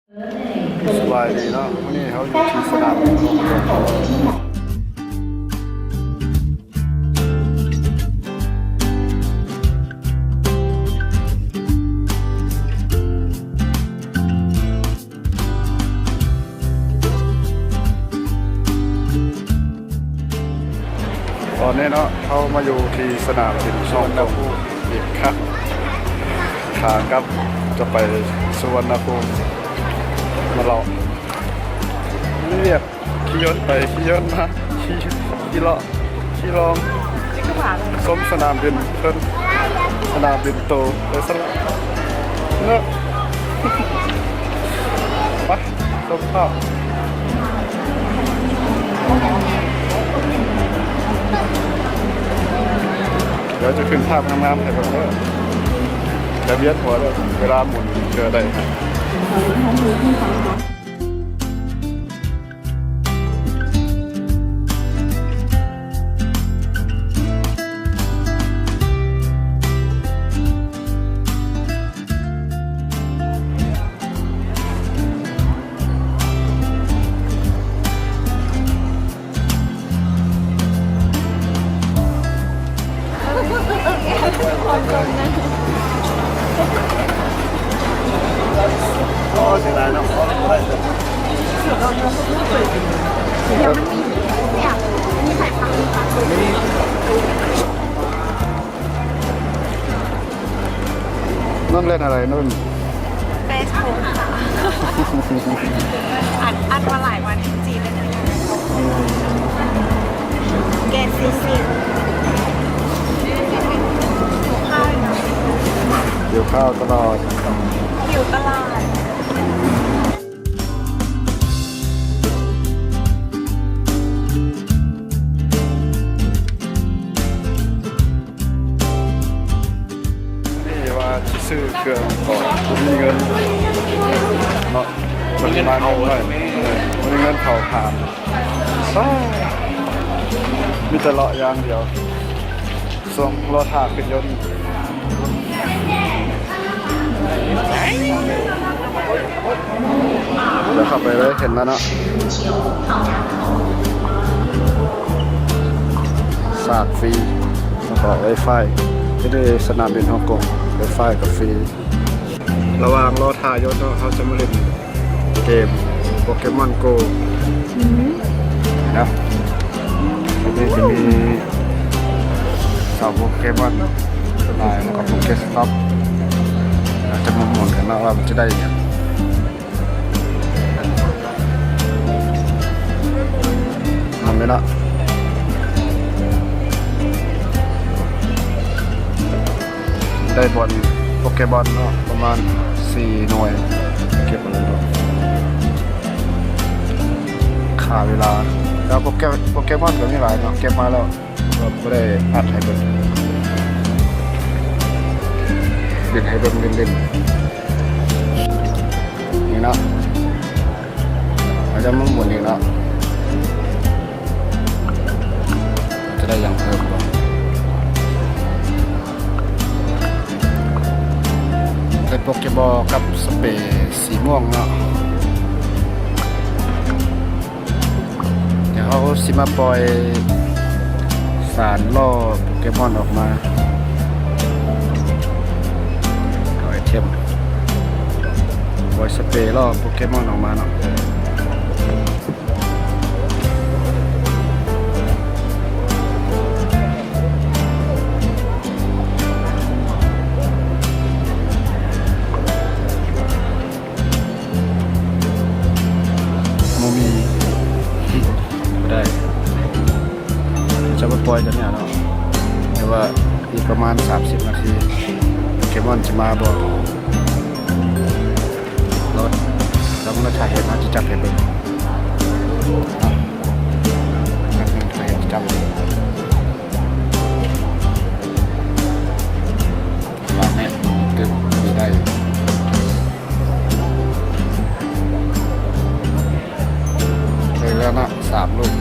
สบายดีเนาะวันนี้เขาอยู่ที่สนามตอนนี้เนาะเขามาอยู่ที่สนามบินช่องดาวอีกครับขากลับจะไปสุวรรณภูมิมาเลาะเรียกขี่ยนต์ไปขี่ยนต์มาขี่เลาะขี่ลองส้มสนามบินเพิ่นสนามบินโตเลยสละเนาะไปส้มข้าวเดี๋ยวจะขึ้นภาพงามๆให้เบิ่งเด้อจะเบียดหัวเลยเวลาหมุนเจอได้ครับโอ้เสียดายเนาะนุ่นเล่นอะไรนุ่น เฟซบุ๊กค่ะอัดมาหลายวันจริงๆเลยนะเกตซีซีหิวข้าวอยู่นะ เดี๋ยวข้าวตลอด หิวตลาดนี่ว่าที่ซื้อเครื่องก่อนมีเงินเนาะมันมาเงินหน่อยมีเงินเผาผ่านมีแต่เลาะอย่างเดียวส่งรถถากขึ้นยนต์เดี๋ยวขับไปเลยเห็นแล้วเนาะสาดฟรีแล้วก็ไวไฟที่ได้สนามบินฮ่องกงไวไฟกับฟรีระหว่างรอถ่ายยนต์เขาจะมาเล่นเกมโปเกมอนโกนะที่นี่จะมีสาวโปเกมอนลายแล้วก็โปเกสต็อปจะมาหมุนกันนะว่ามันจะได้ยังไงทำไม่ละได้บอลโปเกบอลเนาะประมาณ4 หน่วยเก็บมาเลยเนาะขาเวลาแล้วโปเกมอนก็มีหลายเนาะเก็บมาแล้วเราไม่ได้อัดให้เบิ่งเล่นให้เบิ่งเล่นนี่เนาะเราจะมาหมุนอีกเนาะจะได้ยังเพิ่มบ่เป็นโปเกบอลกับสเปรย์สีม่วงเนาะเดี๋ยวเขาสิมาปล่อยสารล่อโปเกมอนออกมาเอาไอเทมปล่อยสเปรย์ล่อโปเกมอนออกมาเนาะได้จะไปปล่อยกันเนี่ยเนาะแต่ว่าอีกประมาณ30 นาทีโปเกมอนจะมาบอกเราต้องถ่ายเห็นนะจะจับเห็นเลยถ่ายเห็นจะจับเลยวางเนี่ยตึ้งมีได้เลยแล้วนะ3 ลูก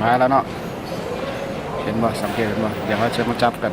มาแล้วเนาะเห็นบ่สังเกตเห็นบ่เดี๋ยวเราจะมาจับกัน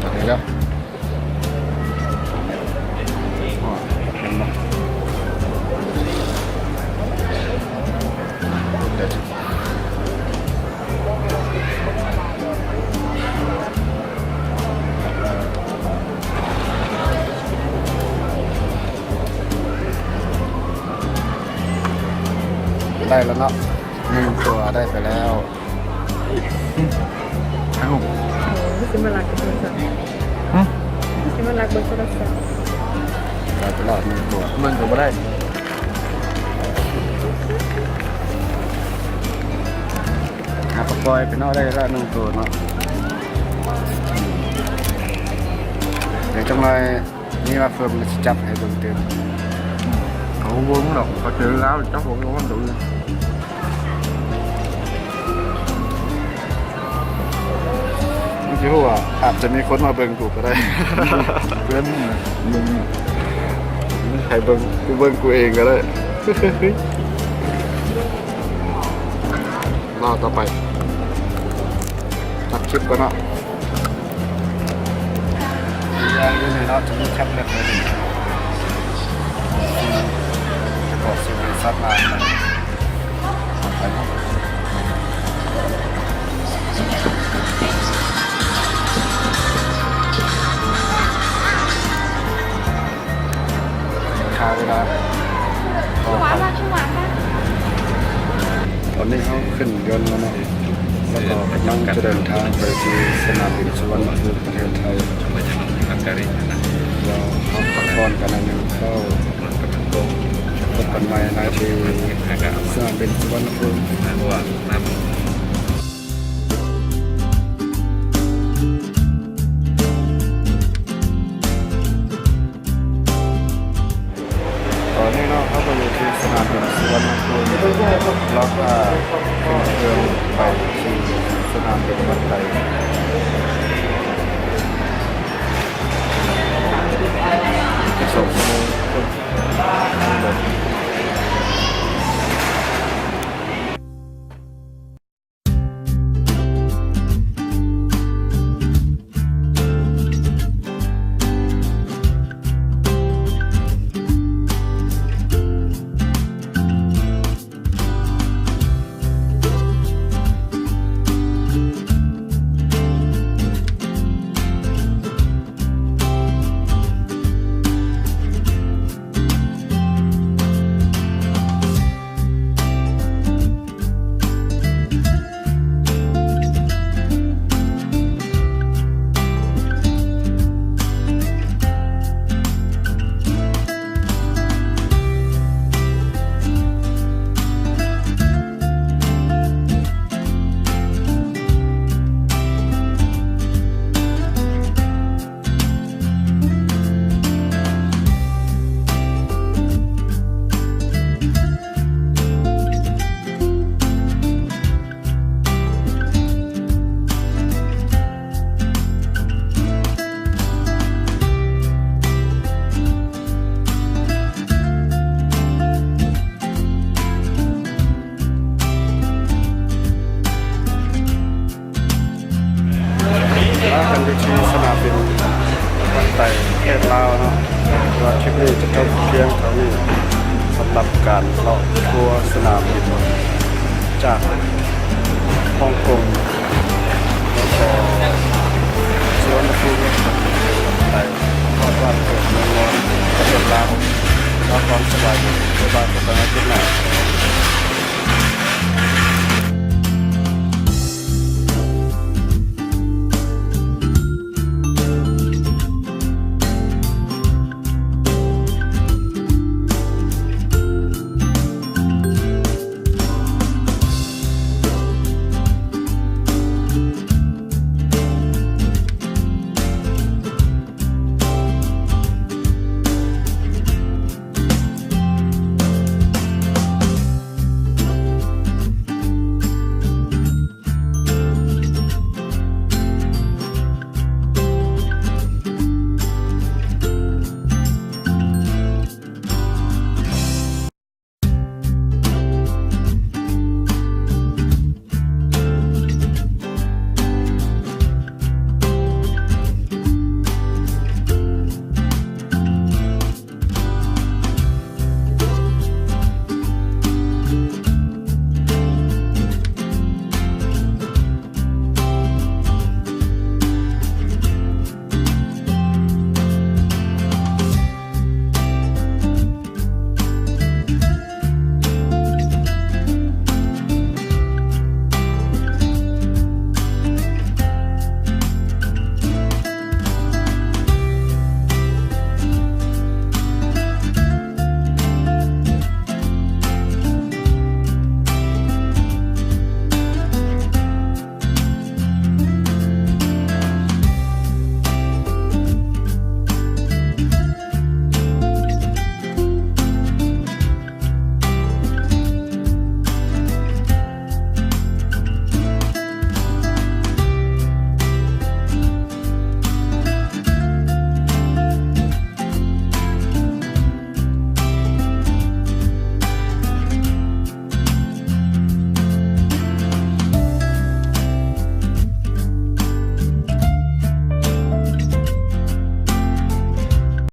ตัดเลยแล้วอ๋อเห็นบ่เด็ดได้แล้วเนาะ1 ตัวได้ไปแล้วเอ้า คิดมารักกับโทรศัพท์คิดมารักบนโทรศัพท์ ได้ไปแล้ว1 ตัวมันก็บ่ได้หาปลาปล่อยไปเนาะได้แล้ว1 ตัวเนาะเดี๋ยวจังไรนี่ว่าเฟิร์มจะจับให้เบิ่งเต็ม เขาวงหรอกเขาเจอแล้วเจ้าผมก็มันดุเลย บางทีพวกว่าอาจจะมีคนมาเบิ่งกูก็ได้ เพื่อนมึง ใครเบิ่งกูเองก็ได้ รอต่อไปตัดคลิปก่อนเนาะอย่างนี้เลยเนาะจะมีแคปเล็ตเลยจะกดสิ่งที่ซัดมาไปเนาะค่าเวลาต่อ หวาน ไป มากชื่อหวานมาก ตอนนี้เขาขึ้นยนต์แล้วเนาะแล้วก็กำลังจะเดินทางไปที่สนามบินสุวรรณภูมิประเทศไทย Kari na เราพักผ่อนกันหนึ่งเข้าพบกันใหม่ในที่สนามบินสุวรรณภูมิ nakuha na ตอนนี้เนาะเขาก็อยู่ที่สนามบินสุวรรณภูมิแล้วก็ขึ้นเครื่องไปที่สนามบินบันไดส่งสมุน แล้วกันอยู่ที่สนามบินบันไดประเทศลาวเนาะว่าคลิปนี้จะจบเพียงเท่านี้สำหรับการเลาะทัวร์สนามบินจากฮ่องกงแล้วก็สวนภูมิไปทอดวันเกิดเมืองนอนประเทศลาวรับความสบายดีบ๊ายบายกันในคลิปหน้า